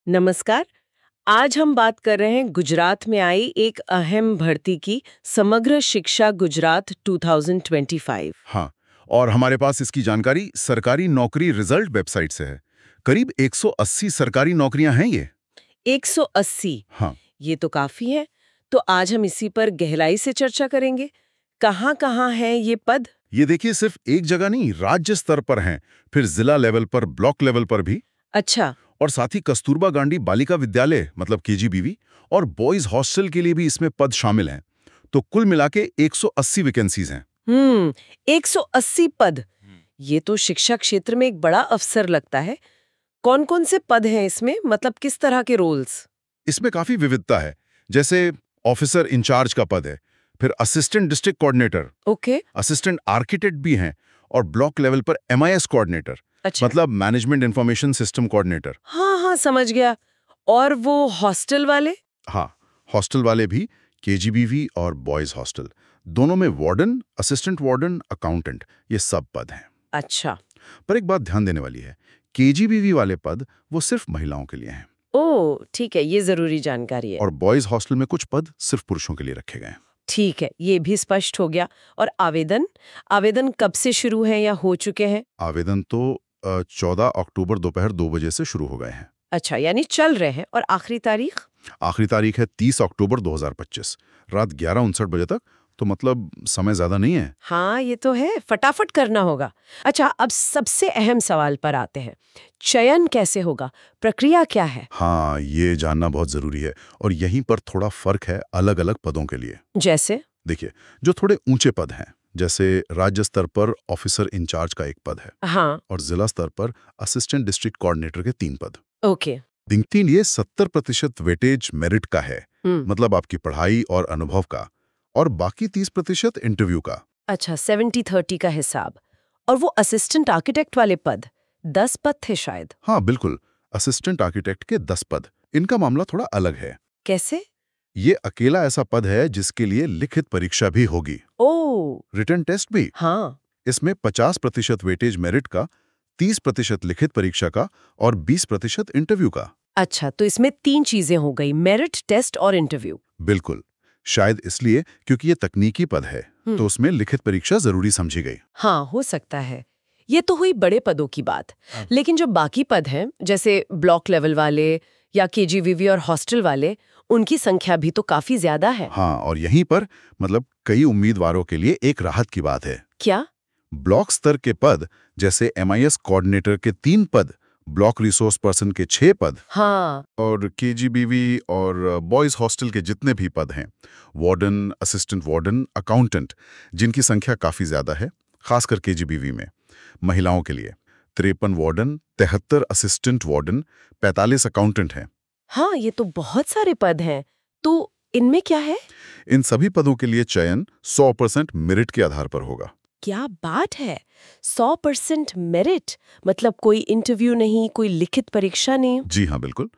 नमस्कार। आज हम बात कर रहे हैं गुजरात में आई एक अहम भर्ती की, समग्र शिक्षा गुजरात 2025। हाँ, और हमारे पास इसकी जानकारी सरकारी नौकरी रिजल्ट वेबसाइट से है। करीब 180 सरकारी नौकरियां हैं ये। 180। हाँ, ये तो काफी है। तो आज हम इसी पर गहराई से चर्चा करेंगे। कहाँ-कहाँ हैं ये पद? ये देखिए सिर्फ एक जगह नहीं, राज्य स्तर पर हैं, फिर जिला लेवल पर, ब्लॉक लेवल पर भी, अच्छा। और साथ ही कस्तूरबा गांधी बालिका विद्यालय मतलब केजीबीवी और बॉयज हॉस्टल के लिए भी इसमें पद शामिल हैं। तो कुल मिला के 180 वैकेंसीज हैं। 180 पद। ये तो शिक्षा क्षेत्र में एक बड़ा अवसर लगता है। कौन-कौन से पद हैं इसमें? मतलब किस तरह के रोल्स? इसमें काफी विविधता है। जैसे ऑफिसर इंचार्ज का पद है, फिर assistant district coordinator, okay. Assistant architect भी हैं, और ब्लॉक लेवल पर एमआईएस कोऑर्डिनेटर अच्छा। मतलब मैनेजमेंट इंफॉर्मेशन सिस्टम कोऑर्डिनेटर। हाँ, समझ गया। और वो हॉस्टल वाले? हाँ, हॉस्टल वाले भी, केजीबीवी और बॉयज हॉस्टल दोनों में वार्डन, असिस्टेंट वार्डन, अकाउंटेंट, ये सब पद हैं। अच्छा। पर एक बात ध्यान देने वाली है, केजीबीवी वाले पद वो सिर्फ महिलाओं के लिए हैं, ओह, ठीक है, ये जरूरी जानकारी है। और बॉयज हॉस्टल में कुछ पद सिर्फ पुरुषों के लिए रखे गए हैं। ठीक है, ये भी स्पष्ट हो गया। और आवेदन आवेदन कब से शुरू है या हो चुके हैं? आवेदन तो 14 अक्टूबर दोपहर 2 बजे से शुरू हो गए हैं। अच्छा, यानी चल रहे हैं। और आखिरी तारीख? आखिरी तारीख है 30 अक्टूबर 2025 रात 11:59 बजे तक। तो मतलब समय ज्यादा नहीं है। हाँ, ये तो है, फटाफट करना होगा। अच्छा, अब सबसे अहम सवाल पर आते हैं। चयन कैसे होगा? प्रक्रिया क्या है? हाँ, ये जानना बहुत जरूरी है, और यहीं पर थोड़ा फर्क है अलग अलग पदों के लिए। जैसे? देखिए, जो थोड़े ऊंचे पद हैं, जैसे राज्य स्तर पर ऑफिसर इंचार्ज का एक पद है, हाँ। और जिला स्तर पर असिस्टेंट डिस्ट्रिक्ट कोऑर्डिनेटर के 3 पद। ओके। दिन ये 70% वेटेज मेरिट का है, मतलब आपकी पढ़ाई और अनुभव का, और बाकी 30% इंटरव्यू का। अच्छा, 70-30 का हिसाब। और वो असिस्टेंट आर्किटेक्ट वाले पद, 10 पद थे शायद। हाँ बिल्कुल, असिस्टेंट आर्किटेक्ट के 10 पद। इनका मामला थोड़ा अलग है। कैसे? ये अकेला ऐसा पद है जिसके लिए लिखित परीक्षा भी होगी, ओह। रिटन टेस्ट भी। हाँ। इसमें 50% वेटेज मेरिट का, 30% लिखित परीक्षा का, और 20% इंटरव्यू का। अच्छा, तो इसमें 3 चीजें हो गई, मेरिट, टेस्ट और इंटरव्यू। बिल्कुल, शायद इसलिए क्योंकि ये तकनीकी पद है, तो उसमें लिखित परीक्षा जरूरी समझी गई। हाँ, हो सकता है। ये तो हुई बड़े पदों की बात। लेकिन जो बाकी पद हैं, जैसे ब्लॉक लेवल वाले या केजीवीवी और हॉस्टल वाले, उनकी संख्या भी तो काफी ज्यादा है। हाँ, और यहीं पर मतलब कई उम्मीदवारों के लिए एक राहत की बात है। क्या? ब्लॉक स्तर के पद, जैसे एमआईएस कोऑर्डिनेटर के 3 पद, ब्लॉक रिसोर्स पर्सन के 6 पद, हाँ। और केजीबीवी और बॉयज हॉस्टल के जितने भी पद हैं, वार्डन, असिस्टेंट वार्डन, अकाउंटेंट, जिनकी संख्या काफी ज्यादा है, खासकर केजीबीवी में। महिलाओं के लिए 53 वार्डन, 73 असिस्टेंट वार्डन, 45 अकाउंटेंट हैं। हाँ, ये तो बहुत सारे पद हैं। तो इनमें क्या है? इन सभी पदों के लिए चयन 100% मेरिट के आधार पर होगा। क्या बात है! 100% मेरिट, मतलब कोई इंटरव्यू नहीं, कोई लिखित परीक्षा नहीं? जी हाँ, बिल्कुल।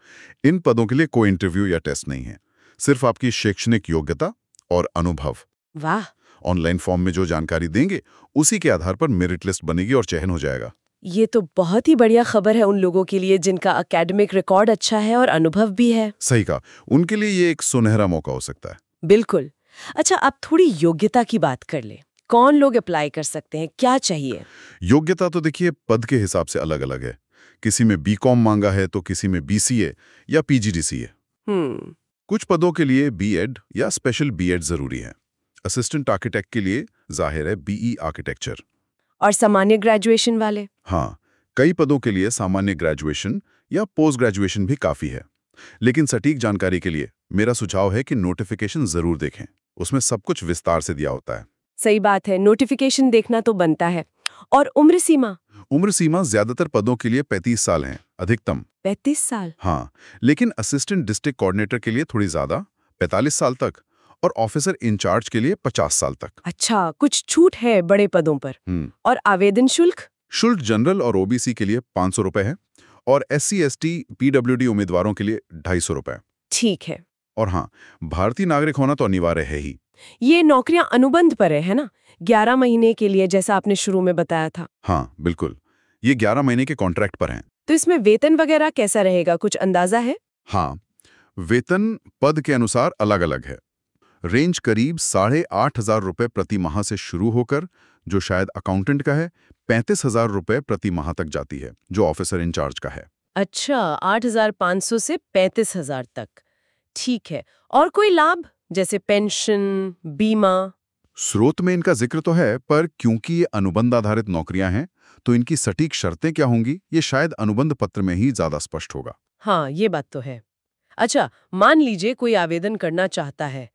इन पदों के लिए कोई इंटरव्यू या टेस्ट नहीं है, सिर्फ आपकी शैक्षणिक योग्यता और अनुभव। वाह! ऑनलाइन फॉर्म में जो जानकारी देंगे, उसी के आधार पर मेरिट लिस्ट बनेगी और चयन हो जाएगा। ये तो बहुत ही बढ़िया खबर है उन लोगों के लिए जिनका एकेडमिक रिकॉर्ड अच्छा है और अनुभव भी है। सही कहा, उनके लिए ये एक सुनहरा मौका हो सकता है। बिल्कुल। अच्छा, अब थोड़ी योग्यता की बात कर ले। कौन लोग अप्लाई कर सकते हैं? क्या चाहिए? योग्यता तो देखिए पद के हिसाब से अलग अलग है। किसी में बीकॉम मांगा है तो किसी में बीसीए या पीजीडीसीए। हम्म। कुछ पदों के लिए बीएड या स्पेशल बीएड जरूरी है। असिस्टेंट आर्किटेक्ट के लिए जाहिर है बीई आर्किटेक्चर। और सामान्य ग्रेजुएशन वाले? हाँ, कई पदों के लिए सामान्य ग्रेजुएशन या पोस्ट ग्रेजुएशन भी काफी है। लेकिन सटीक जानकारी के लिए मेरा सुझाव है कि नोटिफिकेशन जरूर देखें, उसमें सब कुछ विस्तार से दिया होता है। सही बात है, नोटिफिकेशन देखना तो बनता है। और उम्र सीमा? उम्र सीमा ज्यादातर पदों के लिए 35 साल है अधिकतम। 35 साल? हाँ, लेकिन असिस्टेंट डिस्ट्रिक्ट कोऑर्डिनेटर के लिए थोड़ी ज्यादा, 45 साल तक, और ऑफिसर इंचार्ज के लिए 50 साल तक। अच्छा, कुछ छूट है बड़े पदों पर। और आवेदन शुल्क? शुल्क जनरल और ओबीसी के लिए 500 रुपए है, और SC ST PWD उम्मीदवारों के लिए 250 रुपए। ठीक है। और हाँ, भारतीय नागरिक होना तो अनिवार्य है ही। ये नौकरियां अनुबंध पर है ना? 11 महीने के लिए, जैसा आपने शुरू में बताया था। हाँ बिल्कुल, ये 11 महीने के कॉन्ट्रैक्ट पर हैं। तो इसमें वेतन वगैरह कैसा रहेगा, कुछ अंदाजा है? हाँ, वेतन पद के अनुसार अलग अलग है। रेंज करीब 8,500 रुपए प्रति माह से शुरू होकर, जो शायद अकाउंटेंट का है, 35,000 रुपए प्रति माह तक जाती है, जो ऑफिसर इंचार्ज का है। अच्छा, 8,500 से 35,000 तक। ठीक है। और कोई लाभ, जैसे पेंशन, बीमा? स्रोत में इनका जिक्र तो है, पर क्योंकि ये अनुबंध आधारित नौकरियां हैं, तो इनकी सटीक शर्तें क्या होंगी, ये शायद अनुबंध पत्र में ही ज्यादा स्पष्ट होगा। हाँ, ये बात तो है। अच्छा, मान लीजिए कोई आवेदन करना चाहता है,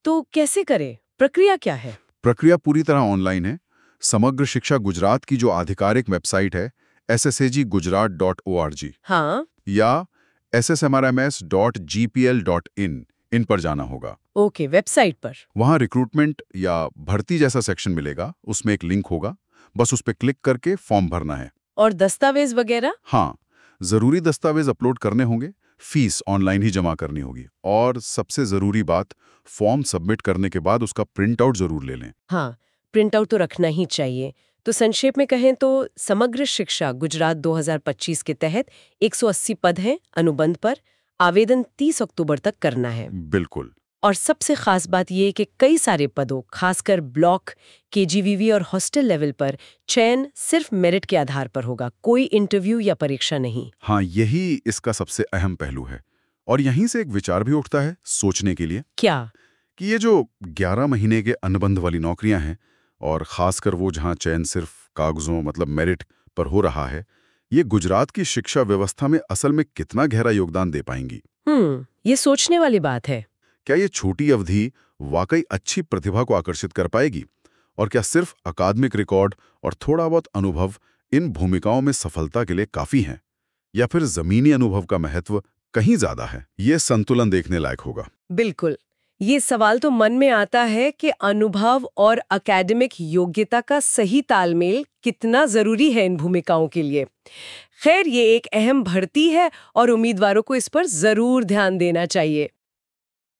तो कैसे करे? प्रक्रिया क्या है? प्रक्रिया पूरी तरह ऑनलाइन है। समग्र शिक्षा गुजरात की जो आधिकारिक वेबसाइट है, ssaggujarat.org हाँ। या ssmrms.gpl.in, इन पर जाना होगा। ओके, वेबसाइट पर। वहाँ रिक्रूटमेंट या भर्ती जैसा सेक्शन मिलेगा, उसमें एक लिंक होगा, बस उस पर क्लिक करके फॉर्म भरना है। और दस्तावेज वगैरह? हाँ, जरूरी दस्तावेज अपलोड करने होंगे, फीस ऑनलाइन ही जमा करनी होगी, और सबसे जरूरी बात, फॉर्म सबमिट करने के बाद उसका प्रिंट आउट जरूर ले लें। हाँ, प्रिंट आउट तो रखना ही चाहिए। तो संक्षेप में कहें तो समग्र शिक्षा गुजरात 2025 के तहत 180 पद हैं अनुबंध पर। आवेदन 30 अक्टूबर तक करना है। बिल्कुल। और सबसे खास बात ये कि कई सारे पदों, खासकर ब्लॉक, केजीवीवी और हॉस्टल लेवल पर चयन सिर्फ मेरिट के आधार पर होगा, कोई इंटरव्यू या परीक्षा नहीं। हाँ, यही इसका सबसे अहम पहलू है। और यहीं से एक विचार भी उठता है सोचने के लिए, क्या? कि ये जो 11 महीने के अनुबंध वाली नौकरियां हैं, और खासकर वो जहां चयन सिर्फ कागजों मतलब मेरिट पर हो रहा है, ये गुजरात की शिक्षा व्यवस्था में असल में कितना गहरा योगदान दे पाएंगी? ये सोचने वाली बात है। क्या ये छोटी अवधि वाकई अच्छी प्रतिभा को आकर्षित कर पाएगी? और क्या सिर्फ अकादमिक रिकॉर्ड और थोड़ा बहुत अनुभव इन भूमिकाओं में सफलता के लिए काफी हैं? या फिर जमीनी अनुभव का महत्व कहीं ज्यादा है? ये संतुलन देखने लायक होगा। बिल्कुल। ये सवाल तो मन में आता है कि अनुभव और एकेडमिक योग्यता का सही तालमेल कितना जरूरी है इन भूमिकाओं के लिए। खैर, ये एक अहम भर्ती है और उम्मीदवारों को इस पर जरूर ध्यान देना चाहिए।